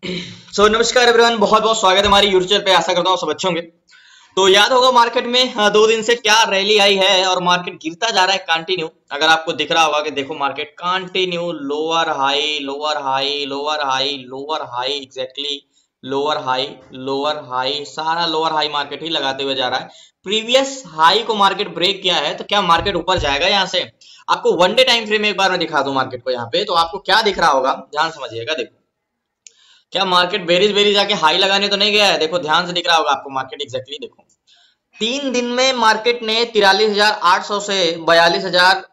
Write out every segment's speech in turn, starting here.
नमस्कार एवरीवन, बहुत बहुत स्वागत है हमारी यूट्यूब चैनल पे। आशा करता हूँ सब अच्छे होंगे। तो याद होगा मार्केट में 2 दिन से क्या रैली आई है और मार्केट गिरता जा रहा है कंटिन्यू। अगर आपको दिख रहा होगा कि देखो market continue lower high lower high lower high lower high, exactly lower high lower high, सारा लोअर हाई मार्केट ही लगाते हुए जा रहा है। प्रीवियस हाई को मार्केट ब्रेक किया है, तो क्या मार्केट ऊपर जाएगा यहाँ से? आपको वन डे टाइम फ्रेम एक बार मैं दिखा दूं मार्केट को यहाँ पे, तो आपको क्या दिख रहा होगा, ध्यान समझिएगा। देखो क्या मार्केट बेरीज बेरीज जाके हाई लगाने तो नहीं गया है? देखो ध्यान से दिख रहा होगा आपको मार्केट एग्जैक्टली। देखो 3 दिन में मार्केट ने 43,800 से 42,000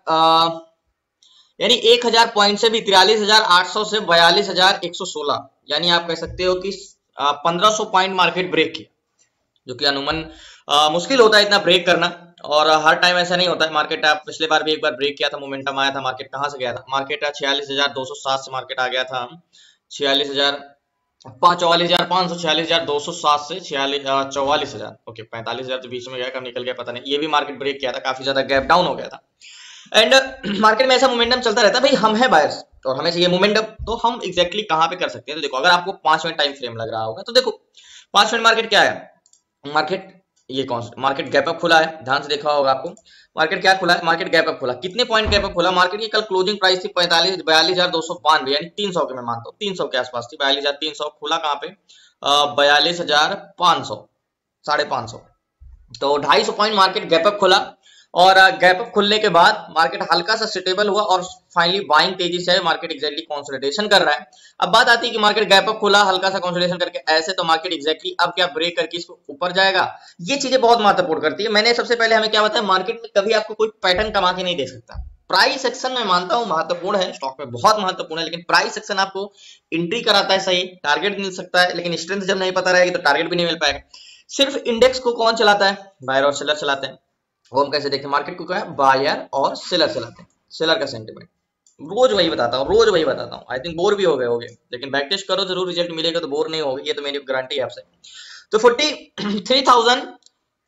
यानी 1,000 पॉइंट से भी 43,800 से 42,116, यानी आप कह सकते हो कि 1,500 पॉइंट मार्केट ब्रेक किया, जो कि अनुमान मुश्किल होता है इतना ब्रेक करना। और हर टाइम ऐसा नहीं होता है। मार्केट आप पिछले बार भी एक बार ब्रेक किया था, मोमेंटम आया था। मार्केट कहाँ से गया था? मार्केट 46,207 से मार्केट आ गया था 46,000 44,500, 46,207 से 44,000, ओके 45,000 तो बीच में गया, कब निकल गया पता नहीं। ये भी मार्केट ब्रेक किया था, काफी ज्यादा गैप डाउन हो गया था। एंड मार्केट में ऐसा मोमेंटम चलता रहता है भाई। हम है बायर्स और हमें चाहिए मोमेंटम, तो हम एग्जैक्टली कहाँ पे कर सकते हैं? तो देखो, अगर आपको 5 मिनट टाइम फ्रेम लग रहा होगा तो देखो 5 मिनट मार्केट क्या है। मार्केट ये कौन सा मार्केट गैप अप खुला है, ध्यान से देखा होगा आपको। मार्केट क्या खुला है? मार्केट गैप अप खुला। कितने पॉइंट गैप अप खुला? मार्केट की कल क्लोजिंग प्राइस थी 42,292, यानी 300 के, मैं मानता हूँ 300 के आसपास थी। 42,300 खुला कहाँ पे? 42,500, 550, तो 250 पॉइंट मार्केट गैप अप खुला। और गैप अप खुलने के बाद मार्केट हल्का सा स्टेबल हुआ और फाइनली बाइंग तेजी से मार्केट एग्जैक्टली कंसोलिडेशन कर रहा है। अब बात आती है कि मार्केट गैप अप खुला, हल्का सा कंसोलिडेशन करके ऐसे, तो मार्केट एग्जैक्टली अब क्या ब्रेक करके इसको ऊपर जाएगा? ये चीजें बहुत महत्वपूर्ण करती है। मैंने सबसे पहले हमें क्या बताया, मार्केट में कभी आपको कोई पैटर्न कमा के नहीं दे सकता। प्राइस एक्शन मैं मानता हूं महत्वपूर्ण है, स्टॉक में बहुत महत्वपूर्ण है, लेकिन प्राइस एक्शन आपको एंट्री कराता है, सही टारगेट मिल सकता है, लेकिन स्ट्रेंथ जब नहीं पता रहेगी तो टारगेट भी नहीं मिल पाएगा। सिर्फ इंडेक्स को कौन चलाता है? बायर और सेलर चलाते हैं। वो हम कैसे देखते हैं? मार्केट को क्या है, बायर और सेलर चलाते हैं। सेलर का सेंटिमेंट रोज वही बताता हूँ, रोज वही बताता हूँ। आई थिंक बोर भी हो गए होगे, लेकिन बैक टेस्ट करो जरूर, रिजल्ट मिलेगा तो बोर नहीं होगी, ये तो मेरी गारंटी है आपसे। तो 43,000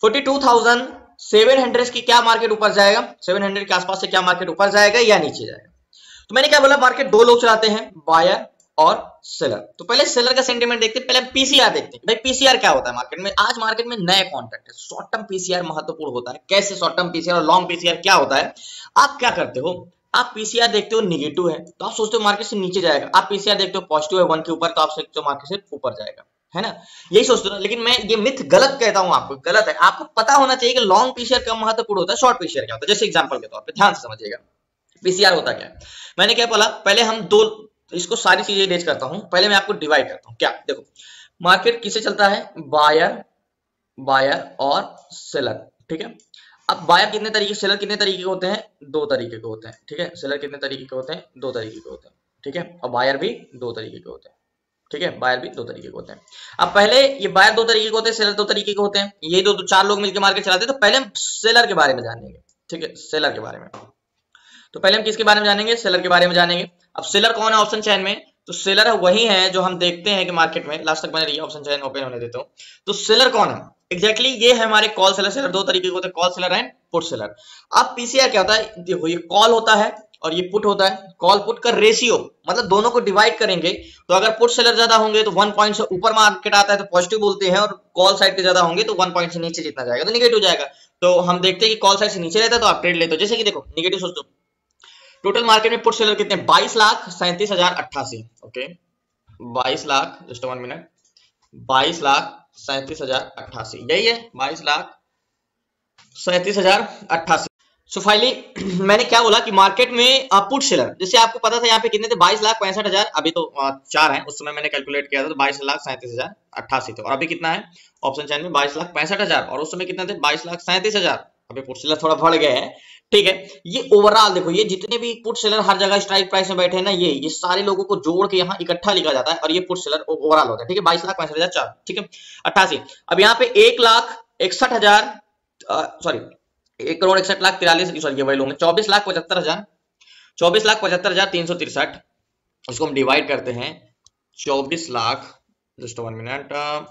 42,700 की क्या मार्केट ऊपर जाएगा? 700 के आसपास से क्या मार्केट ऊपर जाएगा या नीचे जाएगा? तो मैंने क्या बोला, मार्केट दो लोग चलाते हैं, बायर और सेलर। तो पहले सेलर का सेंटीमेंट देखते हैं, पहले पीसीआर देखते हैं। भाई पीसीआर क्या होता है मार्केट में? आज मार्केट में नए कॉन्ट्रैक्ट है, शॉर्ट टर्म पीसीआर महत्वपूर्ण होता है। कैसे शॉर्ट टर्म पीसीआर और लॉन्ग पीसीआर क्या होता है? आप क्या करते हो, आप पीसीआर देखते हो निगेटिव है तो आप सोचते हो मार्केट से नीचे जाएगा। आप पीसीआर देखते हो पॉजिटिव है 1 के ऊपर, तो आप सोचते हो मार्केट से ऊपर जाएगा, है ना? यही सोचते हो। लेकिन मैं ये मिथ गलत कहता हूं आपको, गलत है। आपको पता होना चाहिए कि लॉन्ग पीसीआर कम महत्वपूर्ण होता है, शॉर्ट पीसीआर क्या होता है। जैसे एग्जांपल के तौर पे ध्यान से समझिएगा, पीसीआर होता क्या है। मैंने क्या बोला, पहले हम दो, इसको सारी चीजें डेज करता हूं, पहले मैं आपको डिवाइड करता हूं। क्या देखो, मार्केट किसे चलता है? बायर और सेलर, ठीक है। अब बायर कितने तरीके, सेलर कितने तरीके के होते हैं? 2 तरीके के होते हैं, ठीक है। सेलर कितने तरीके के होते हैं? 2 तरीके के होते हैं, ठीक है। और बायर भी 2 तरीके के होते हैं, ठीक है। बायर भी 2 तरीके के होते हैं। अब पहले ये बायर 2 तरीके के होते हैं, सेलर 2 तरीके के होते हैं, ये दो 4 लोग मिलकर मार्केट चलाते हैं। तो पहले हम सेलर के बारे में जानेंगे, ठीक है, सेलर के बारे में। तो पहले हम किसके बारे में जानेंगे? सेलर के बारे में जानेंगे। अब सेलर कौन है ऑप्शन चेन में? तो सेलर वही है जो हम देखते हैं कि मार्केट में, लास्ट तक मैंने ऑप्शन चेन ओपन होने देता हूं। तो सेलर कौन है एग्जैक्टली? ये है हमारे कॉल सेलर। सेलर 2 तरीके के होते हैं, call seller and put seller. अब पीसीआर क्या होता है? देखो, ये कॉल होता है और ये पुट होता है। कॉल पुट का रेशियो, मतलब दोनों को डिवाइड करेंगे तो अगर पुट सेलर ज्यादा होंगे तो 1 पॉइंट से ऊपर मार्केट आता है तो पॉजिटिव बोलते हैं, और कॉल साइड के ज्यादा होंगे तो 1 पॉइंट से नीचे जितना जाएगा तो निगेटिव जाएगा। तो हम देखते हैं कि कॉल साइड से नीचे रहता है तो आप ट्रेड लेते हो। जैसे कि देखो निगेटिव सोच दो, टोटल मार्केट में पुट सेलर कितने? 22,37,088, ओके 22,00,000, जस्ट 1 मिनट, 22,37,088, यही है 22,37,088। सो फाइनली मैंने क्या बोला कि मार्केट में पुट सेलर, जैसे आपको पता था यहाँ पे कितने थे? 22,65,000, अभी तो 4 है, उस समय मैंने कैलकुलेट किया था तो 22,37,088 थे। और अभी कितना है ऑप्शन चेन में? 22,65,000, और उस समय कितना थे? 22,37,000। अभी पुट सेलर थोड़ा बढ़ गए हैं, ठीक है। ये ओवरऑल देखो, ये जितने भी पुट सेलर हर जगह स्ट्राइक प्राइस में बैठे हैं ना, ये सारे लोगों को जोड़ के यहाँ इकट्ठा लिखा जाता है और ये पुट सेलर ओवरऑल होता है, ठीक है। 22,65,004, ठीक है 88। अब यहाँ पे 1,61,000 सॉरी 1,61,43,000, सॉरी ये वही लोग 24,75,000, 24,75,363। उसको हम डिवाइड करते हैं 24 लाख, जस्ट 1 मिनट,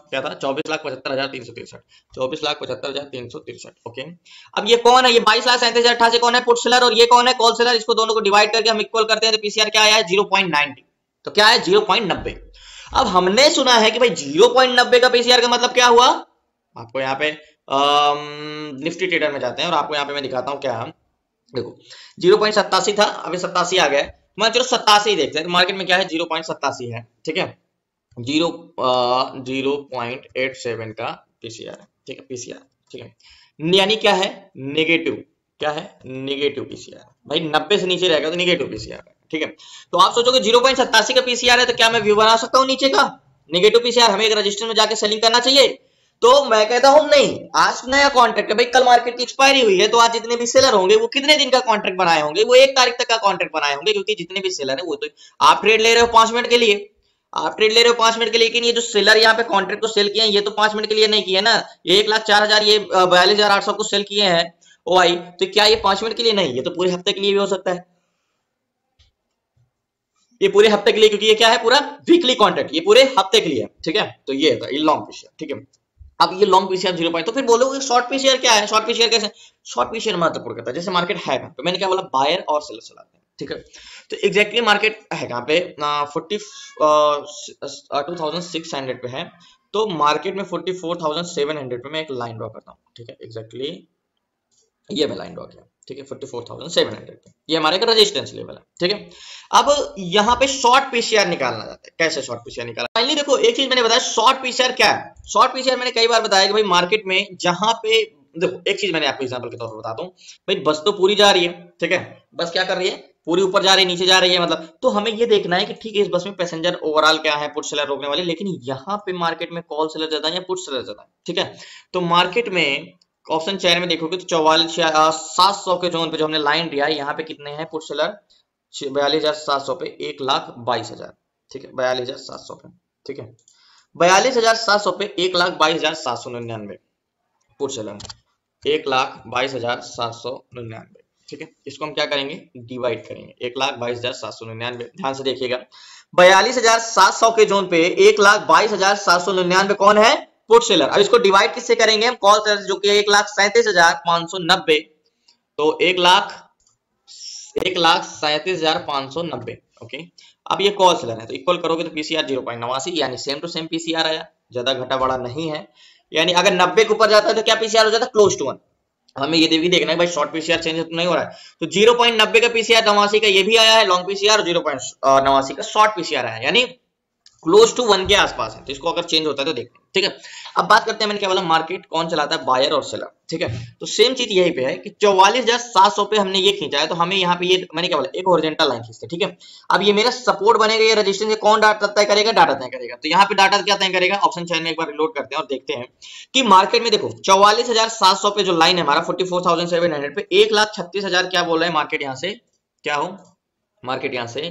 क्या था? 24,75,363, 24,75,363, ओके। अब ये कौन है? ये 22,37,088 कौन है? Put seller. और ये कौन है? Call seller. इसको दोनों को डिवाइड करके हम इक्वल करते हैं तो पीसीआर क्या आया है? 0.90। तो क्या है? 0.90। अब हमने सुना है कि भाई 0.90 का पीसीआर का मतलब क्या हुआ, आपको यहाँ पे निफ्टी ट्रेडर में जाते हैं और आपको यहाँ पे मैं दिखाता हूँ क्या। देखो 0.87 था, अभी 87 आ गया, मान चलो 87 देखते हैं, तो मार्केट में क्या है 0.87 है, ठीक है, 0.87 का पीसीआर है, ठीक है, पीसीआर, ठीक है, यानी क्या है नेगेटिव, क्या है नेगेटिव पीसीआर, भाई 90 से नीचे रहेगा तो नेगेटिव पीसीआर है, ठीक है। तो आप सोचोगे 0.87 का पीसीआर है तो क्या मैं व्यू बना सकता हूं नीचे का नेगेटिव पीसीआर, हमें एक रजिस्टर में जाके सेलिंग करना चाहिए, तो मैं कहता हूं नहीं, आज नया कॉन्ट्रैक्ट है भाई, कल मार्केट की एक्सपायरी हुई है, तो आज जितने भी सेलर होंगे वो कितने दिन का कॉन्ट्रैक्ट बनाए होंगे, वो 1 तारीख तक का कॉन्ट्रैक्ट बनाए होंगे, क्योंकि जितने भी सेलर है वो तो आप ट्रेड ले रहे हो 5 मिनट के लिए, आप ट्रेड ले रहे हो 5 मिनट के लिए, लेकिन ये जो सेलर यहाँ पे कॉन्ट्रैक्ट को सेल किए हैं ये तो 5 मिनट के लिए नहीं किए ना, ये 1,04,000 ये 42,800 को सेल किए हैं ओ आई, तो क्या ये 5 मिनट के लिए नहीं, ये तो पूरे हफ्ते के लिए भी हो सकता है, ये पूरे हफ्ते के लिए, क्योंकि ये क्या है पूरा वीकली कॉन्ट्रैक्ट, ये पूरे हफ्ते के लिए, ठीक है, तो ये था ये लॉन्ग पीसीआर, ठीक है। अब ये लॉन्ग पीसीआर 0 पॉइंट, तो फिर बोलोगे शॉर्ट पीसीआर क्या है, शॉर्ट पीसीआर कैसे, शॉर्ट पीसीआर महत्वपूर्ण करता है, जैसे मार्केट है कहां पे, मैंने क्या बोला बायर और सेलर चलाते हैं, ठीक है, तो एग्जैक्टली मार्केट है कहां पे 2600 पे है, तो मार्केट में 44,700 पे मैं एक लाइन ड्रॉ करता हूं, ठीक है, एग्जैक्टली ये मैं लाइन ड्रॉ किया, ठीक है, 44,700 पे, ये हमारे का रेजिस्टेंस लेवल है, ठीक है। अब यहाँ पे शॉर्ट पीसीआर निकालना चाहते हैं, कैसे शॉर्ट पीसीआर निकालना, फाइनली देखो एक चीज मैंने बताया, शॉर्ट पीसीआर क्या है, शॉर्ट पीसीआर मैंने कई बार बताया कि भाई मार्केट में जहां पे देखो, एक चीज मैंने आपको एग्जांपल के तौर पर बताता हूं, भाई बस तो पूरी जा रही है, ठीक है, बस क्या कर रही है पूरी ऊपर जा रही है नीचे जा रही है, मतलब तो हमें ये देखना है कि ठीक है इस बस में पैसेंजर ओवरऑल क्या है, पुट सेलर रोकने वाले, लेकिन यहाँ पे मार्केट में कॉल सेलर ज्यादा है या पुट सेलर ज्यादा है, ठीक है, तो मार्केट में ऑप्शन चेयर में देखोगे तो 700 के जोन पे जो हमने लाइन दिया है, यहाँ पे कितने हैं पुट सेलर 42,700 पे 1,22,000, ठीक है, 42,700 पे, ठीक है, 42,700 पे 1,22,799 पुट सेलर, 1,22,799, ठीक है, इसको हम क्या करेंगे डिवाइड करेंगे, 1,22,799, ध्यान से देखिएगा 42,700 के जोन पे 1,22,799 कौन है पुट सेलर, अब इसको डिवाइड किससे करेंगे हम कॉल सेलर जो कि 1,37,590, तो 1,37,590, ओके। अब ये कॉल सेलर है तो इक्वल करोगे तो पीसीआर 0.89, यानी सेम टू सेम पीसीआर आया, ज्यादा घटा बड़ा नहीं है, यानी अगर 90 के ऊपर जाता है तो क्या पीसीआर हो जाता है क्लोज टू 1, हमें ये भी देखना है भाई शॉर्ट पीसीआर चेंज तो नहीं हो रहा है, तो 0.90 का पीसीआर 89 का ये भी आया है लॉन्ग पीसीआर, 0.89 का शॉर्ट पीसीआर आया, यानी क्लोज टू 1 के आसपास है, तो इसको अगर चेंज होता है तो देखते हैं, ठीक है। अब बात करते हैं मैंने क्या बोला मार्केट कौन चलाता है बायर और सेलर, ठीक है, तो सेम चीज यही पे है कि 44,700 पे हमने ये खींचा है, तो हमें यहाँ पे ये मैंने क्या बोला एक हॉरिजॉन्टल लाइन खींचते, ठीक है। अब ये मेरा सपोर्ट बनेगा, ये रेजिस्टेंस ये कौन डाटा तय करेगा, डाटा तय करेगा, तो यहाँ पे डाटा क्या तय करेगा, ऑप्शन चेन में एक बार रिलोड करते हैं और देखते हैं कि मार्केट में देखो 44,700 पे जो लाइन है हमारा 44,700 पे 1,36,000 क्या बोल रहे हैं मार्केट, यहाँ से क्या हो मार्केट यहाँ से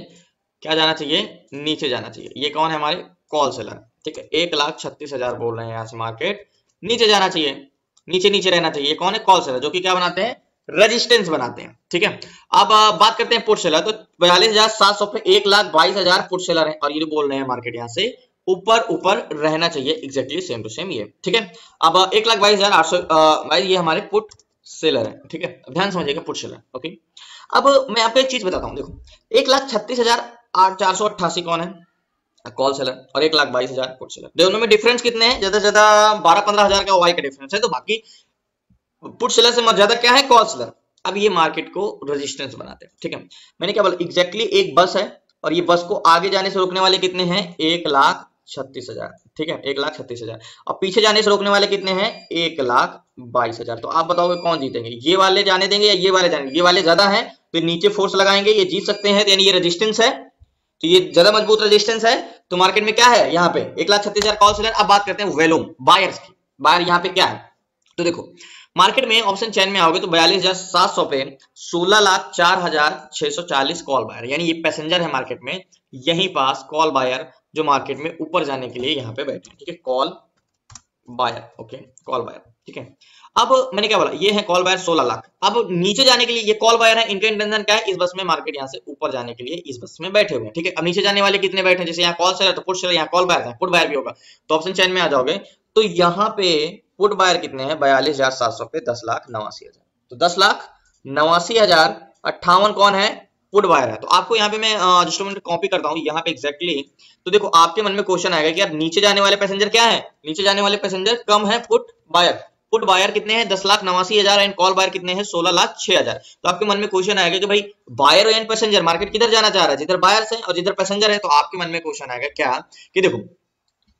क्या जाना चाहिए नीचे जाना चाहिए, ये कौन है हमारे कॉल सेलर, ठीक है, 1,36,000 बोल रहे हैं यहाँ से मार्केट नीचे जाना चाहिए, नीचे नीचे रहना चाहिए, ये कौन है कॉल सेलर जो कि क्या बनाते हैं रेजिस्टेंस बनाते हैं, ठीक है। अब बात करते हैं पुट सेलर, तो 42,700 पे 1,22,000 पुट सेलर है और ये बोल रहे हैं मार्केट यहाँ से ऊपर ऊपर रहना चाहिए, एग्जैक्टली सेम टू सेम ये, ठीक है। अब 1,22,800 ये हमारे पुट सेलर है, ठीक है, ध्यान समझिएगा पुट सेलर, ओके। अब मैं आपको एक चीज बताता हूँ, देखो 1,36,488 कौन है कॉल सेलर और 1,22,000 पुट सेलर, दोनों में डिफरेंस कितने हैं, ज्यादा से ज्यादा 12-15 हजार का वाई का डिफरेंस है, तो बाकी पुट सेलर से ज्यादा क्या है कॉल सेलर। अब ये मार्केट को रेजिस्टेंस बनाते हैं, ठीक है, मैंने क्या बोला एग्जैक्टली एक बस है और ये बस को आगे जाने से रोकने वाले कितने हैं 1,36,000, ठीक है, 1,36,000, और पीछे जाने से रोकने वाले कितने हैं 1,22,000, तो आप बताओगे कौन जीतेंगे, ये वाले जाने देंगे या ये वाले जाने, ये वाले ज्यादा है तो नीचे फोर्स लगाएंगे, ये जीत सकते हैं, यानी ये रेजिस्टेंस है, तो ये ज्यादा मजबूत रेजिस्टेंस है, तो मार्केट में क्या है यहाँ पे 1,36,000 कॉल सेलर। अब बात करते हैं वॉल्यूम बायर्स की, बायर यहाँ पे क्या है, तो देखो मार्केट में ऑप्शन चेन में आओगे तो 42,700 पे 16,04,640 कॉल बायर, यानी ये पैसेंजर है मार्केट में, यहीं पास कॉल बायर जो मार्केट में ऊपर जाने के लिए यहाँ पे बैठे हैं, ठीक है, call buyer, okay, call buyer, ठीक है। अब मैंने क्या बोला ये है कॉल बायर 16 लाख, अब नीचे जाने के लिए ये कॉल बायर है, इनका इंटेंशन क्या है इस बस में मार्केट यहाँ से ऊपर जाने के लिए इस बस में बैठे हुए हैं, ठीक है। अब नीचे जाने वाले कितने बैठे हैं, जैसे यहाँ कॉल सेलर तो पुट सेलर, यहाँ कॉल बायर है पुट बायर भी होगा, तो ऑप्शन चेन में आ जाओगे तो यहाँ पे पुट बायर कितने हैं 42,700 पे 10,89,000, तो 10,89,000 58 कौन है पुट बायर है। तो आपको यहाँ पे मैं जस्ट कॉपी करता हूँ यहाँ पे एग्जैक्टली। तो देखो आपके मन में क्वेश्चन आएगा कि यार नीचे जाने वाले पैसेंजर क्या है, नीचे जाने वाले पैसेंजर कम है पुट बायर। पुट बायर कितने हैं 10,89,000 एंड कॉल बायर कितने हैं 16,06,000। तो आपके मन में क्वेश्चन आएगा कि भाई बायर एंड पैसेंजर मार्केट किधर जाना चाह रहा है, जिधर बायर्स है और जिधर पैसेंजर है। तो आपके मन में क्वेश्चन आएगा क्या कि देखो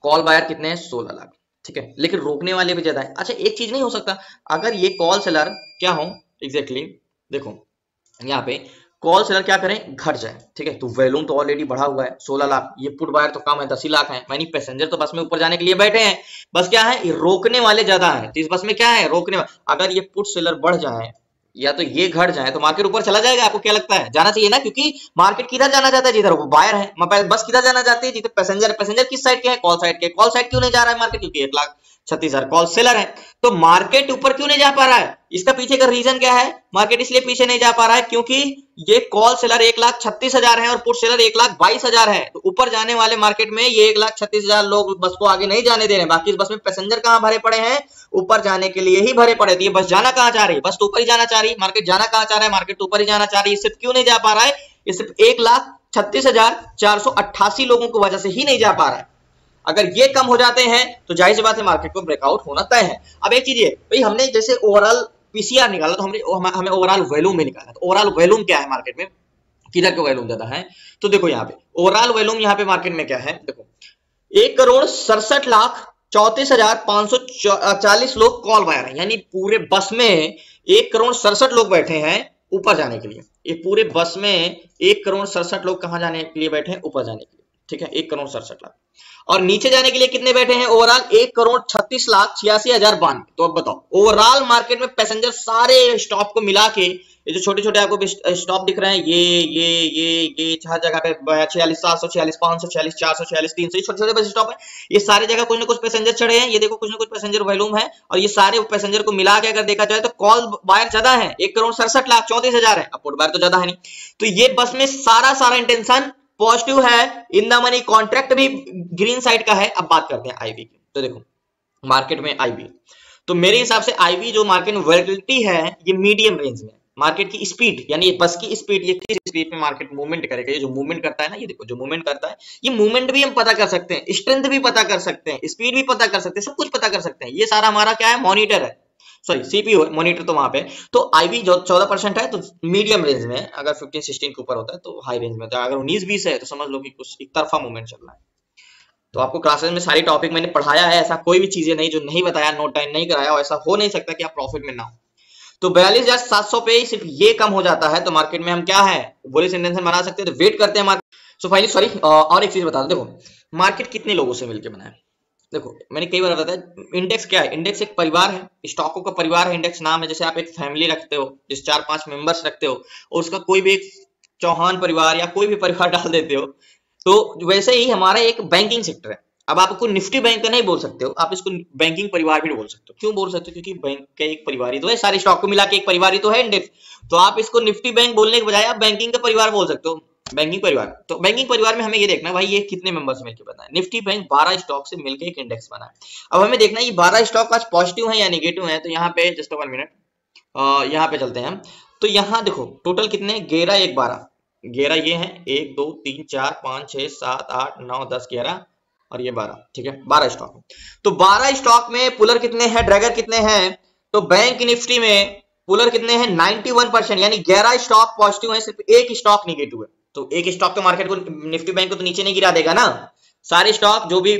कॉल बायर कितने हैं 16 लाख, ठीक है, लेकिन रोकने वाले भी ज्यादा है। अच्छा एक चीज नहीं हो सकता अगर ये कॉल सेलर क्या हो एग्जैक्टली देखो यहाँ पे कॉल सेलर क्या करें घट जाए, ठीक है, तो वॉल्यूम तो ऑलरेडी बढ़ा हुआ है 16 लाख, ये पुट बायर तो कम है 10 ही लाख है, यानी पैसेंजर तो बस में ऊपर जाने के लिए बैठे हैं, बस क्या है रोकने वाले ज्यादा है। तो इस बस में क्या है रोकने वाले, अगर ये पुट सेलर बढ़ जाए या तो ये घट जाए तो मार्केट ऊपर चला जाएगा। आपको क्या लगता है जाना चाहिए ना, क्योंकि मार्केट किधर जाना चाहता है जिधर वो बायर है, बस किधर जाना चाहती है जिधर पैसेंजर, पैसेंजर किस साइड के हैं कॉल साइड के। कॉल साइड क्यों नहीं जा रहा है मार्केट, क्योंकि 1,36,000 कॉल सेलर है। तो मार्केट ऊपर क्यों नहीं जा पा रहा है, इसका पीछे का रीजन क्या है, मार्केट इसलिए पीछे नहीं जा पा रहा है क्योंकि ये कॉल सेलर 1,36,000 है और पुट सेलर 1,22,000 है। तो ऊपर जाने वाले मार्केट में ये 1,36,000 लोग बस को आगे नहीं जाने दे रहे हैं, बाकी इस बस में पैसेंजर कहां भरे पड़े हैं ऊपर जाने के लिए ही भरे पड़े। तो ये बस जाना कहां चाह रही है, बस तो ऊपर ही जाना चाह रही है। मार्केट जाना कहां चाह रहा है, मार्केट तो ऊपर ही जाना चाह रही है। सिर्फ क्यों नहीं जा पा रहा है, ये सिर्फ 1,36,488 लोगों की वजह से ही नहीं जा पा रहा है। अगर ये कम हो जाते हैं तो जाहिर सी बात है मार्केट को ब्रेकआउट होना तय है। अब एक चीज ये भाई हमने जैसे ओवरऑल पीसीआर निकाला तो हमें ओवरऑल वॉल्यूम भी निकाला। तो ओवरऑल वॉल्यूम क्या है मार्केट में, किधर का वॉल्यूम ज्यादा है, तो देखो यहाँ पे ओवरऑल वॉल्यूम यहाँ पे मार्केट में क्या है, देखो 1,67,34,540 लोग कॉल बायर है, यानी पूरे बस में 1,67,00,000 लोग बैठे हैं ऊपर जाने के लिए। ये पूरे बस में 1,67,00,000 लोग कहां जाने के लिए बैठे हैं ऊपर जाने के लिए, ठीक है 1,67,00,000। और नीचे जाने के लिए कितने बैठे हैं ओवरऑल 1,36,86,092। तो अब बताओ ओवरऑल मार्केट में पैसेंजर सारे स्टॉप को मिला के, ये जो छोटे छोटे आपको स्टॉप दिख रहे हैं ये हर जगह पे 46, 746, 546, 446, 300 छोटे छोटे बस स्टॉप है, ये सारी जगह कुछ ना कुछ पैसेंजर चढ़े हैं। ये देखो कुछ ना कुछ पैसेंजर वॉल्यूम है और ये सारे पैसेंजर को मिला के अगर देखा जाए तो कॉल बायर ज्यादा है 1,67,34,000 है, अब पुट बायर तो ज्यादा है नहीं। तो ये बस में सारा इंटेंशन पॉजिटिव है, इन द मनी कॉन्ट्रैक्ट भी ग्रीन साइड का है। अब बात करते हैं आईवी की। तो देखो मार्केट में आईवी, तो मेरे हिसाब से आईवी जो मार्केट में वोलेटिलिटी है ये मीडियम रेंज में, मार्केट की स्पीड यानी बस की स्पीड, ये किस स्पीड में मार्केट मूवमेंट करेगा, ये जो मूवमेंट करता है ना, ये देखो जो मूवमेंट करता है ये मूवमेंट भी हम पता कर सकते हैं, स्ट्रेंथ भी पता कर सकते हैं, स्पीड भी पता कर सकते हैं, सब कुछ पता कर सकते हैं। ये सारा हमारा क्या है मॉनिटर है, सॉरी सीपीयू मॉनिटर तो वहां पे। तो आईवी जो 14% है तो मीडियम रेंज में, अगर 15-16 के ऊपर होता है तो हाई रेंज में, तो अगर 19-20 है तो समझ लो कि कुछ एक तरफा मूवमेंट चल रहा है। तो आपको क्लासेस में सारी टॉपिक मैंने पढ़ाया है, ऐसा कोई भी चीजें नहीं जो नहीं बताया, नोट डाउन नहीं कराया, और ऐसा हो नहीं सकता कि आप प्रॉफिट में ना हो। तो 42,700 पे सिर्फ ये कम हो जाता है तो मार्केट में हम क्या है बुलिश इंटेंशन बना सकते हैं। तो वेट करते हैं मार्केट। सो फाइनली सॉरी और एक चीज बता दो, देखो मार्केट कितने लोगों से मिलकर बना है। देखो मैंने कई बार बताया इंडेक्स क्या है, इंडेक्स एक परिवार है, स्टॉकों का परिवार है, इंडेक्स नाम है। जैसे आप एक फैमिली रखते हो जिस 4-5 मेंबर्स रखते हो और उसका कोई भी एक चौहान परिवार या कोई भी परिवार डाल देते हो, तो वैसे ही हमारा एक बैंकिंग सेक्टर है। अब आपको निफ्टी बैंक का नहीं बोल सकते हो, आप इसको बैंकिंग परिवार भी बोल सकते हो। क्यों बोल सकते हो, क्योंकि बैंक का एक परिवार ही तो है, सारे स्टॉक को मिला के एक परिवार ही तो है इंडेक्स। तो आप इसको निफ्टी बैंक बोलने के बजाय आप बैंकिंग का परिवार बोल सकते हो, बैंकिंग परिवार। तो बैंकिंग परिवार में हमें ये देखना है भाई ये कितने मेंबर्स मिलकर बना है। निफ्टी बैंक 12 स्टॉक से मिलकर एक इंडेक्स बना है। अब हमें देखना है ये 12 स्टॉक आज पॉजिटिव है या नेगेटिव है। तो यहाँ पे जस्ट 1 मिनट यहाँ पे चलते हैं। तो यहाँ देखो टोटल कितने 11 1 12 11 ये है 1 2 3 4 5 6 7 8 9 10 11 और ये 12, ठीक है 12 स्टॉक। तो 12 स्टॉक में पुलर कितने हैं, ड्रैगर कितने हैं। तो बैंक निफ्टी में पुलर कितने हैं 91%, यानी 11 स्टॉक पॉजिटिव है, सिर्फ एक स्टॉक नेगेटिव है। तो एक स्टॉक तो मार्केट को निफ्टी बैंक को तो नीचे नहीं गिरा देगा ना। सारे स्टॉक जो भी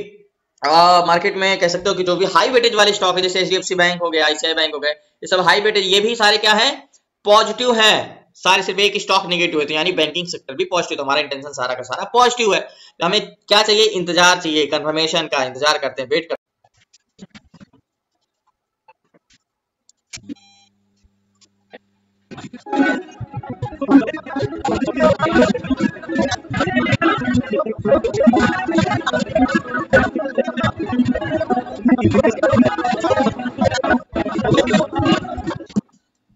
मार्केट में कह सकते हो कि जो भी हाई वेटेज वाले स्टॉक है जैसे एचडीएफसी बैंक हो गया, आईसीआई बैंक हो गए, ये सब हाई वेटेज, ये भी सारे क्या है पॉजिटिव है सारे, सिर्फ एक स्टॉक नेगेटिव है। तो यानी बैंकिंग सेक्टर भी पॉजिटिव, तो हमारा इंटेंशन सारा का सारा पॉजिटिव है। तो हमें क्या चाहिए, इंतजार चाहिए, कंफर्मेशन का इंतजार करते हैं, वेट करते हैं।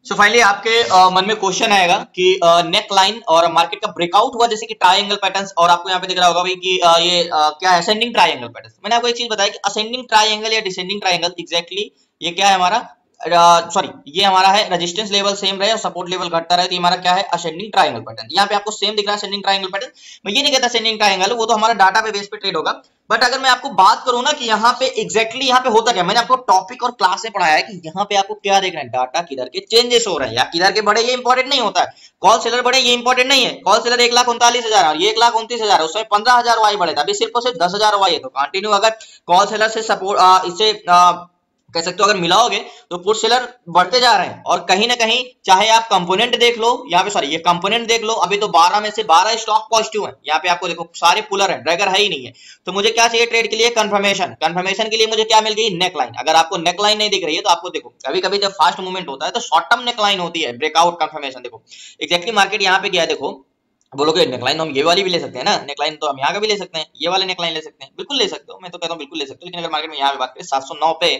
सो फाइनली आपके मन में क्वेश्चन आएगा कि नेक लाइन और मार्केट का ब्रेकआउट हुआ जैसे कि ट्रायंगल पैटर्न्स, और आपको यहाँ पे दिख रहा होगा भाई कि ये क्या है असेंडिंग ट्रायंगल पैटर्न। मैंने आपको एक चीज बताया कि असेंडिंग ट्रायंगल या डिसेंडिंग ट्रायंगल एग्जैक्टली ये क्या है हमारा सॉरी ये हमारा है रेजिस्टेंस लेवल सेम रहे और सपोर्ट लेवल घटता रहे, तो ये हमारा क्या है असेंडिंग ट्रायंगल पैटर्न। यहाँ पे आपको सेम दिख रहा है असेंडिंग ट्रायंगल पैटर्न। मैं ये नहीं कहता असेंडिंग ट्रायंगल, वो तो हमारा डाटा पे बेस पे ट्रेड होगा। बट अगर मैं आपको बात करूं ना कि यहाँ पे एग्जैक्टली यहाँ पे होता क्या, मैंने आपको टॉपिक और क्लास में पढ़ाया है कि यहाँ पे आपको क्या देख रहे हैं, डाटा किधर के चेंजेस हो रहे हैं या किधर के बढ़े, ये इंपॉर्टेंट नहीं होता है। कॉल सेलर बढ़े ये इंपॉर्टेंट नहीं है, कॉल सेलर 1,39,000 और ये 1,29,000, उसमें 15,000 वाई बढ़े था, अभी सिर्फ और सिर्फ 10,000 वाई है। तो कंटिन्यू अगर कॉल सेलर से सपोर्ट इससे कह सकते हो अगर मिलाओगे तो पुट सेलर बढ़ते जा रहे हैं। और कहीं ना कहीं चाहे आप कंपोनेंट देख लो, यहाँ पे सॉरी ये कंपोनेंट देख लो, अभी तो 12 में से 12 स्टॉक पॉजिटिव है। यहाँ पे आपको देखो सारे पुलर है, ड्रैगर है ही नहीं है। तो मुझे क्या चाहिए ट्रेड के लिए, कंफर्मेशन। कंफर्मेशन के लिए मुझे क्या मिल गई, नेकलाइन। अगर आपको नेकलाइन नहीं दिख रही है तो आपको देखो कभी कभी जब फास्ट मूवमेंट होता है तो शॉर्ट टर्म नेकलाइन होती है, ब्रेकआउट कंफर्मेशन। देखो एक्जैक्टली मार्केट यहाँ पे गया है, देखो बोलोगे नेकलाइन तो हम ये वाली भी ले सकते हैं ना, नेकलाइन तो हम यहाँ का भी ले सकते हैं, ये वाले नेकलाइन ले सकते हैं, बिल्कुल ले सकते हो, मैं तो कहता हूँ बिल्कुल ले सकते हो। लेकिन अगर मार्केट में यहाँ पे बात करें 709 पे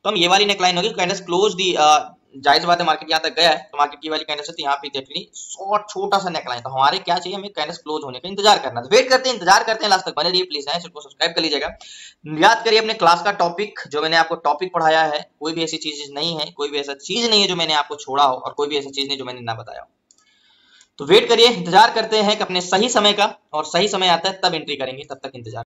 तो हम ये वाली नेकलाइन होगी, कैंडल्स क्लोज दी, जायज बात है मार्केट यहाँ तक गया है तो मार्केट की वाली कैंडल्स है, तो यहाँ पे देखनी शॉर्ट छोटा सा नेकलाइन। तो हमारे क्या चाहिए, हमें कैंडल्स क्लोज होने का इंतजार करना, तो वेट करते हैं, इंतजार करते हैं, लास्ट तक बने रहिए प्लीज, चैनल को सब्सक्राइब कर लीजिएगा। याद करिए अपने क्लास का टॉपिक, जो मैंने आपको टॉपिक पढ़ाया है, कोई भी ऐसी चीज नहीं है, कोई भी ऐसा चीज नहीं है जो मैंने आपको छोड़ा हो, और कोई भी ऐसी चीज नहीं जो मैंने ना बताया हो। तो वेट करिए, इंतजार करते हैं कि अपने सही समय का, और सही समय आता है तब एंट्री करेंगे, तब तक इंतजार।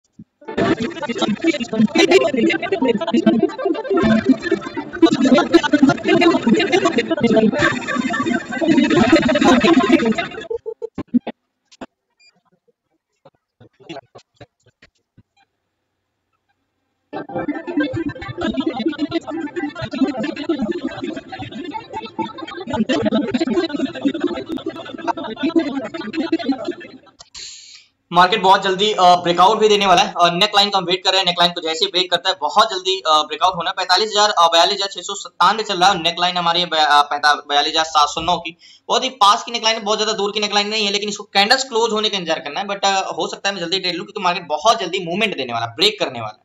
मार्केट बहुत जल्दी ब्रेकआउट भी देने वाला है, और नेक लाइन को हम वेट कर रहे हैं। नेक लाइन को जैसे ब्रेक करता है बहुत जल्दी ब्रेकआउट होना है। 42,697 चल रहा है, नेक लाइन हमारी 42,709 की, बहुत ही पास की नेक लाइन है, बहुत ज्यादा दूर की नेक लाइन नहीं है, लेकिन इसको कैंडल्स क्लोज होने का इंतजार करना है। बट हो सकता है मैं जल्दी ट्रेड लूं, क्योंकि मार्केट बहुत जल्दी मूवमेंट देने वाला, ब्रेक करने वाला है।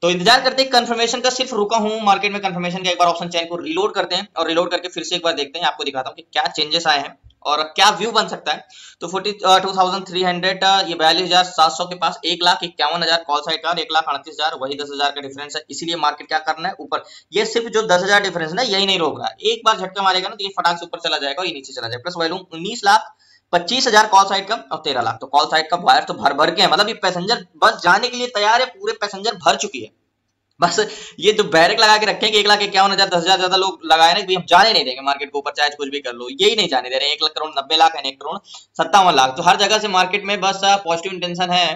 तो इंतजार करते हैं कंफर्मेशन का, सिर्फ रुका हूं मार्केट में कंफर्मेशन का। एक बार ऑप्शन चेन को रीलोड करते हैं, और रीलोड करके फिर से एक बार देखते हैं, आपको दिखाता हूं कि क्या चेंजेस आए हैं और क्या व्यू बन सकता है। तो 42,300 ये 42,700 के पास 1,51,000 कॉल साइड का, और 1,38,000 वही 10,000 का डिफरेंस है। इसीलिए मार्केट क्या करना है, ऊपर। ये सिर्फ जो 10,000 डिफरेंस है ना, यही नहीं रोक रहा है, एक बार झटका मारेगा ना तो ये फटाक से ऊपर चला जाएगा और ये नीचे चला जाएगा। प्लस वॉल्यूम 19,25,000 कॉल साइड का और 13 लाख। तो कॉल साइड का वायर तो भर भर के है, मतलब ये पैसेंजर बस जाने के लिए तैयार है, पूरे पैसेंजर भर चुकी है। बस ये जो बैरक लगा के रखे हैं कि 1,51,000 10,000 ज्यादा लोग लगाए ना कि हम जाने नहीं देंगे मार्केट को ऊपर, चाहे कुछ भी कर लो, यही नहीं जाने दे रहे हैं। 1,90,00,000 है, 1,57,00,000, तो हर जगह से मार्केट में बस पॉजिटिव इंटेंशन है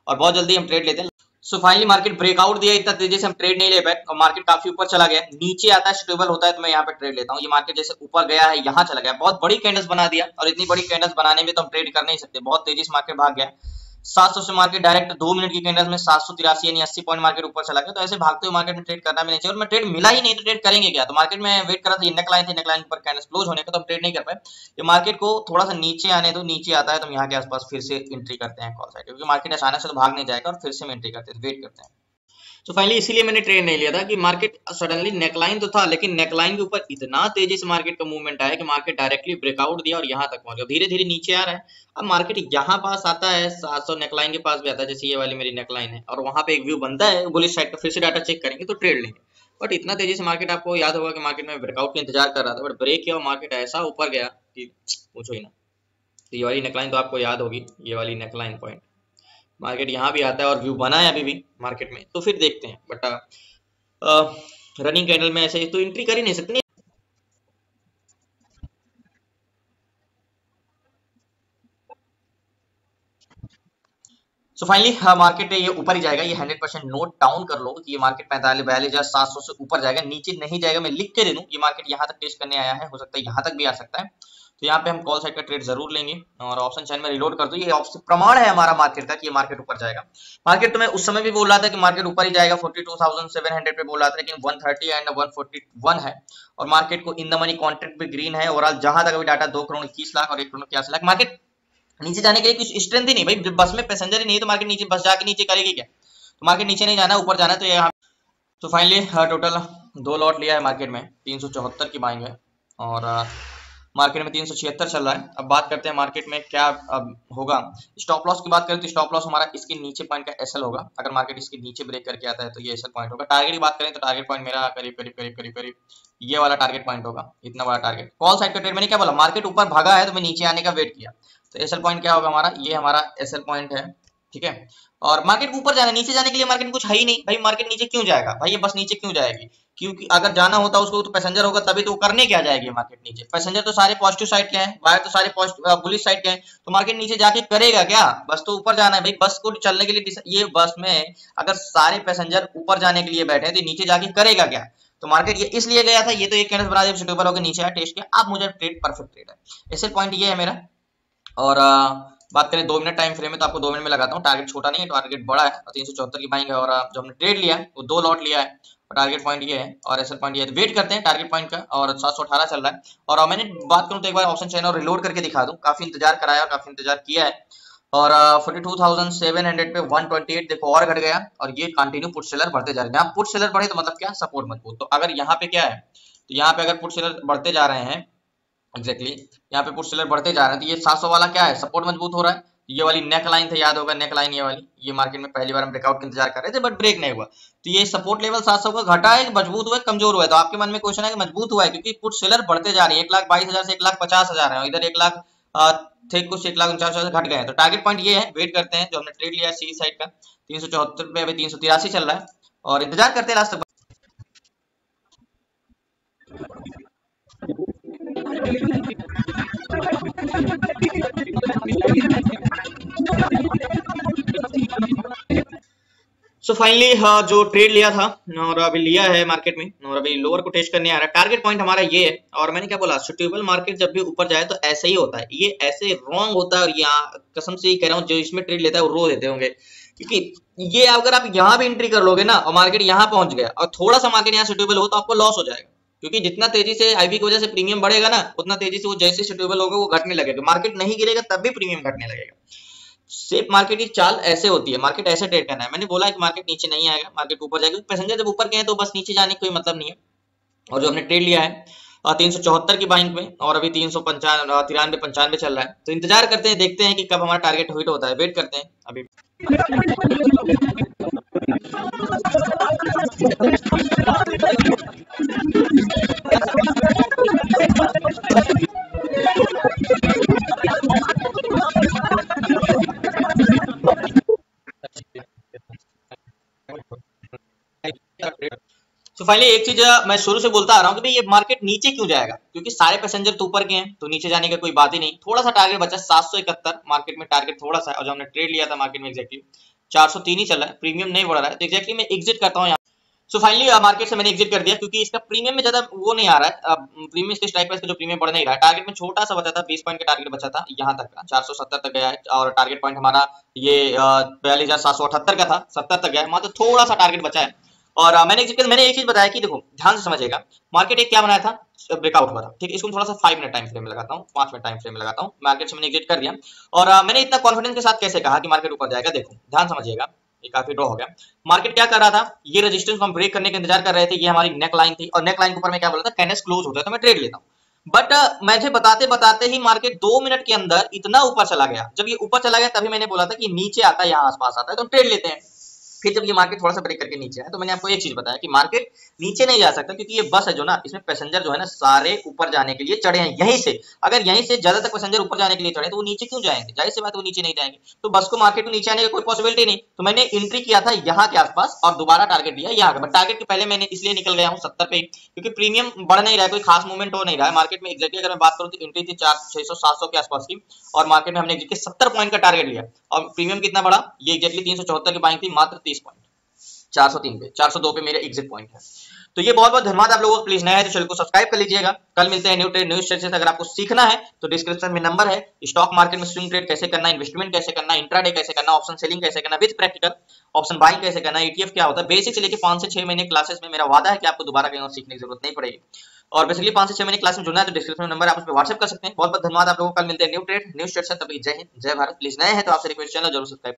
और बहुत जल्दी हम ट्रेड लेते हैं। सो फाइनली मार्केट ब्रेकआउट दिया, इतना तेजी से हम ट्रेड नहीं ले पाए और मार्केट काफी ऊपर चला गया, नीचे आता है स्टेबल होता है तो मैं यहाँ पे ट्रेड लेता हूँ। ये मार्केट जैसे ऊपर गया है यहाँ चला गया, बहुत बड़ी कैंडल्स बना दिया, और इतनी बड़ी कैंडल्स बनाने में तो हम ट्रेड कर नहीं सकते, बहुत तेजी से मार्केट भाग गया। 700 से मार्केट डायरेक्ट 2 मिनट की कैंडल्स में 783 यानी 80 पॉइंट मार्केट ऊपर चला गया। तो ऐसे भागते हुए मार्केट में ट्रेड करना भी नहीं चाहिए, और मैं ट्रेड मिला ही नहीं तो ट्रेड करेंगे क्या। तो मार्केट में वेट कर रहा था, ये नेक लाइन थी, नेक लाइन पर कैंडल्स क्लोज होने का, तो हम ट्रेड नहीं कर पाए। ये मार्केट को थोड़ा सा नीचे आने दो, नीचे आता है तो हम यहाँ के आसपास फिर से एंट्री करते हैं कॉल साइड, क्योंकि मार्केट अचानक से तो भाग नहीं जाएगा, और फिर से हम एंट्री करते हैं, वेट करते हैं। तो फाइनली इसीलिए मैंने ट्रेड नहीं लिया था कि मार्केट सडनली नेकलाइन तो था, लेकिन नेकलाइन के ऊपर इतना तेजी से मार्केट का मूवमेंट आया कि मार्केट डायरेक्टली ब्रेकआउट दिया और यहाँ तक पहुंच गया, धीरे धीरे नीचे आ रहा है। अब मार्केट यहाँ पास आता है, 700 नेकलाइन के पास भी आता है, जैसे ये वाली मेरी नेकलाइन है, और वहां पे एक व्यू बनता है बुलिश साइड का, फिर से डाटा चेक करेंगे तो ट्रेड लेंगे। बट इतना तेजी से मार्केट, आपको याद होगा कि मार्केट में ब्रेकआउट का इंतजार कर रहा था, बट ब्रेक किया और मार्केट ऐसा ऊपर गया कि पूछो ही ना। तो ये वाली नेकलाइन तो आपको याद होगी, ये वाली नेकलाइन पॉइंट, मार्केट यहाँ भी आता है और व्यू बना है अभी भी मार्केट में, तो फिर देखते हैं। बट रनिंग कैंडल में ऐसे तो एंट्री कर ही नहीं सकते। सो फाइनली मार्केट ये ऊपर ही जाएगा, ये 100% नोट डाउन कर लो कि ये मार्केट 42,000 से ऊपर जाएगा, नीचे नहीं जाएगा। मैं लिख के दे दूं, ये मार्केट यहाँ तक टेस्ट करने आया है, हो सकता है यहाँ तक भी आ सकता है। तो यहाँ पे हम कॉल साइड का ट्रेड जरूर लेंगे, और ऑप्शन चैन में रिलोड कर दो। ये ऑप्शन प्रमाण है हमारा मार्केट का कि ये मार्केट ऊपर जाएगा। मार्केट तो मैं उस समय भी बोल रहा था कि मार्केट ऊपर ही जाएगा, 42,700 पे बोल रहा था, लेकिन 130 एंड 141 है, और मार्केट को इन द मनी कॉन्ट्रैक्ट भी ग्रीन है। ओवरऑल जहां तक अभी डाटा 2,21,00,000 और 1,81,00,000, मार्केट नीचे जाने के लिए कुछ स्ट्रेंथ ही नहीं भाई, बस में पैसेंजर ही नहीं है तो मार्केट नीचे बस जाके नीचे करेगी क्या। तो मार्केट नीचे नहीं जाना, ऊपर जाना। तो यहाँ तो फाइनली टोटल 2 लॉट लिया है मार्केट में, 374 की बाइंग है, और मार्केट में 376 चल रहा है। अब बात करते हैं मार्केट में क्या अब होगा। स्टॉप लॉस की बात करें तो स्टॉप लॉस हमारा इसके नीचे पॉइंट का एसएल होगा। अगर मार्केट इसके नीचे ब्रेक करके आता है तो ये एसएल पॉइंट होगा। टारगेट की बात करें तो टारगेट पॉइंट मेरा करीब करीब करीब करीब करीब ये वाला टारगेट पॉइंट होगा, इतना बड़ा टारगेट। कॉल साइड का ट्रेड मैंने क्या बोला, मार्केट ऊपर भागा है तो मैं नीचे आने का वेट किया, तो एसएल पॉइंट क्या होगा हमारा, ये हमारा एसएल पॉइंट है, ठीक है। और मार्केट ऊपर जाना, नीचे जाने के लिए मार्केट में कुछ है ही नहीं भाई। मार्केट नीचे क्यों जाएगा भाई, ये बस नीचे क्यों जाएगी, क्योंकि अगर जाना होता उसको तो पैसेंजर होगा तभी तो वो करने क्या जाएगी मार्केट नीचे। पैसेंजर तो सारे पॉजिटिव साइड के हैं, बाहर तो सारे बुलिश साइड के हैं, तो मार्केट नीचे जाके करेगा क्या, बस तो ऊपर जाना है भाई। बस को चलने के लिए, ये बस में अगर सारे पैसेंजर ऊपर जाने के लिए बैठे हैं तो नीचे जाके करेगा क्या। तो मार्केट ये इसलिए गया था, ये तो एक कैंडल बना जब सुटेबल होकर नीचे आया, टेस्ट किया, अब मुझे ट्रेड परफेक्ट ट्रेड है। एसएल पॉइंट ये है मेरा। और बात करें 2 मिनट टाइम फ्रेम में तो आपको 2 मिनट में लगाता हूँ। टारगेट छोटा नहीं है, टारगेट बड़ा है और 374 की बाइंग है। और जो हमने ट्रेड लिया है वो 2 लॉट लिया है और टारगेट पॉइंट ये है और एसएल पॉइंट ये है। वेट करते हैं टारगेट पॉइंट का। और 718 चल रहा है। और मैंने बात करूँ तो एक बार ऑप्शन चेन और रिलोड करके दिखा दूं, काफी इंतजार कराया और काफी इंतजार किया है। और 42,700 पे 128 देखो और घट गया और ये कंटिन्यू पुट सेलर बढ़ते जा रहे हैं। यहाँ पुट सेलर बढ़े तो मतलब क्या, सपोर्ट मजबूत। तो अगर यहाँ पे क्या है, तो यहाँ पे अगर पुट सेलर बढ़ते जा रहे हैं, एग्जैक्टली यहाँ पे पुट सेलर बढ़ते जा रहे हैं, तो ये 700 वाला क्या है, सपोर्ट मजबूत हो रहा है। ये वाली नेक लाइन था, याद होगा नेक लाइन, ये वाली, ये मार्केट में पहली बार हम ब्रेकआउट का इंतजार कर रहे थे बट ब्रेक नहीं हुआ। तो ये सपोर्ट लेवल 700 का घटा है, मजबूत हुआ है, कमजोर हुआ है। तो आपके मन में क्वेश्चन है कि मजबूत हुआ है क्योंकि पुट सेलर बढ़ते जा रही है, 1,22,000 से 1,50,000 है, इधर 1 लाख थे कुछ 1,49,000 घट गए हैं। तो टारगेट पॉइंट ये है, वेट करते हैं। जो हमने ट्रेड लिया है सी साइड का 374 पे, अभी 383 चल रहा है और इंतजार करते हैं लास्ट तक। सो फाइनली जो ट्रेड लिया था और अभी लिया है मार्केट में और अभी लोअर को टेस्ट करने आ रहा है। टारगेट पॉइंट हमारा ये है। और मैंने क्या बोला, सुटेबल मार्केट जब भी ऊपर जाए तो ऐसे ही होता है, ये ऐसे रॉन्ग होता है। और यहाँ कसम से ही कह रहा हूँ, जो इसमें ट्रेड लेता है वो रो देते होंगे, क्योंकि ये अगर आप यहाँ भी एंट्री कर लोगे ना और मार्केट यहाँ पहुंच गया और थोड़ा सा मार्केट यहाँ सुटेबल हो तो आपको लॉस हो जाएगा। क्योंकि जितना तेजी से आईबी की वजह से प्रीमियम बढ़ेगा ना, उतना तेजी से वो जैसे सुटेबल होगा वो घटने लगेगा। मार्केट नहीं गिरेगा तब भी प्रीमियम घटने लगेगा। सेफ मार्केट की चाल ऐसे होती है, मार्केट ऐसे ट्रेड करना है। मैंने बोला है कि मार्केट नीचे नहीं आएगा, मार्केट ऊपर जाएगा। पैसेंजर जब ऊपर गए हैं तो बस नीचे जाने का कोई मतलब नहीं है। और जो हमने ट्रेड लिया है 374 की बाइंग में और अभी 393-95 चल रहा है। तो इंतजार करते हैं, देखते हैं कि कब हमारा टारगेट हिट होता है, वेट करते हैं अभी। तो फाइनली एक चीज मैं शुरू से बोलता आ रहा हूँ कि भाई ये मार्केट नीचे क्यों जाएगा, क्योंकि सारे पैसेंजर तो ऊपर के हैं तो नीचे जाने का कोई बात ही नहीं। थोड़ा सा टारगेट बचा 771 मार्केट में, टारगेट थोड़ा सा। और जो हमने ट्रेड लिया था मार्केट में एक्जैक्टली 403 ही चल रहा है, प्रीमियम नहीं बढ़ रहा है। तो एक्जैक्टली मैं एग्जिट करता हूँ यहाँ। सो फाइनली मार्केट से मैंने एग्जिट कर दिया क्योंकि इसका प्रीमियम में ज्यादा वो नहीं आ रहा है। प्रीमियम इसके स्ट्राइक प्राइस का जो प्रीमियम बढ़ नहीं रहा है। टारगेट में छोटा सा बचा था, 20 पॉइंट का टारगेट बचा था, यहाँ तक का 470 तक गया है। और टारगेट पॉइंट हमारा ये 42,778 का था, 70 तक गया है, मतलब थोड़ा सा टारगेट बचा है। और मैंने एक चीज बताया कि देखो ध्यान से समझिएगा, मार्केट एक क्या बनाया था, ब्रेकआउट हुआ था, ठीक है। इसको थोड़ा सा 5 मिनट टाइम फ्रेम में लगाता हूँ, 5 मिनट टाइम फ्रेम में लगाता हूँ। मार्केट से मैंने एग्जिट कर दिया और मैंने इतना कॉन्फिडेंस के साथ कैसे कहा कि मार्केट ऊपर जाएगा। देखो ध्यान समझिएगा, ये काफी ड्रॉ हो गया। मार्केट क्या कर रहा था, ये रेजिस्टेंस को हम ब्रेक करने का इंतजार कर रहे थे। ये हमारी नेक लाइन थी और नेक लाइन के ऊपर मैं क्या बोला था, कैंडल्स क्लोज होता है तो मैं ट्रेड लेता हूँ। बट मुझे बताते बताते ही मार्केट 2 मिनट के अंदर इतना ऊपर चला गया। जब ये ऊपर चला गया तभी मैंने बोला था कि नीचे आता है, यहाँ आसपास आता है तो ट्रेड लेते हैं। फिर जब ये मार्केट थोड़ा सा ब्रेक करके नीचे है तो मैंने आपको एक चीज बताया कि मार्केट नीचे नहीं जा सकता, क्योंकि ये बस है जो ना, इसमें पैसेंजर जो है ना सारे ऊपर जाने के लिए चढ़े हैं यहीं से। अगर यहीं से ज्यादा तक पैसेंजर ऊपर जाने के लिए चढ़े तो वो नीचे क्यों जाएंगे, जाहिर सी बात वो नीचे नहीं जाएंगे। तो बस को मार्केट में नीचे आने का कोई पॉसिबिलिटी नहीं। तो मैंने एंट्री किया था यहाँ के आसपास और दोबारा टारगेट दिया यहाँ का। बट टारगेट के पहले मैंने इसलिए निकल गया हूँ 70 पे, क्योंकि प्रीमियम बढ़ नहीं रहा है, कोई खास मूवमेंट हो नहीं रहा है मार्केट में। एक्जैक्टली अगर मैं बात करूँ तो एंट्री थी 600-700 के आसपास की और मार्केट में हमने एग्जिट 70 पॉइंट का टारगेट लिया। और प्रीमियम कितना बड़ा, ये एक्जैक्टली 374 की बाइंग थी, मात्र 30 पॉइंट, 403 पे, 402 पे मेरे एग्जिट पॉइंट है। तो ये बहुत बहुत धन्यवाद आप लोगों को। प्लीज नया है तो चैनल को सब्सक्राइब कर लीजिएगा। कल मिलते हैं न्यू ट्रेड न्यू स्ट्रेटजी। अगर आपको सीखना है तो डिस्क्रिप्शन में नंबर है। स्टॉक मार्केट में स्विंग ट्रेड कैसे करना, इन्वेस्टमेंट कैसे करना, इंट्राडे कैसे करना, ऑप्शन सेलिंग कैसे करना विद प्रैक्टिकल, ऑप्शन बाइंग कैसे करना, ईटीएफ क्या होता है, बेसिक से लेकर 5 से 6 महीने क्लासेस में मेरा वादा है कि आपको दोबारा कहीं और सीखने की जरूरत नहीं पड़ेगी। और बेसिकली 5 से 6 महीने क्लास में जुड़ना है तो डिस्क्रिप्शन में नंबर आप उस पर व्हाट्सएप कर सकते हैं। बहुत बहुत धन्यवाद आप लोगों को। कल मिलते हैं न्यू ट्रेड न्यू स्ट्रेटजी। तब तक जय हिंद जय भारत। प्लीज नए हैं तो आपसे रिक्वेस्ट, चैनल जरूर सब्सक्राइब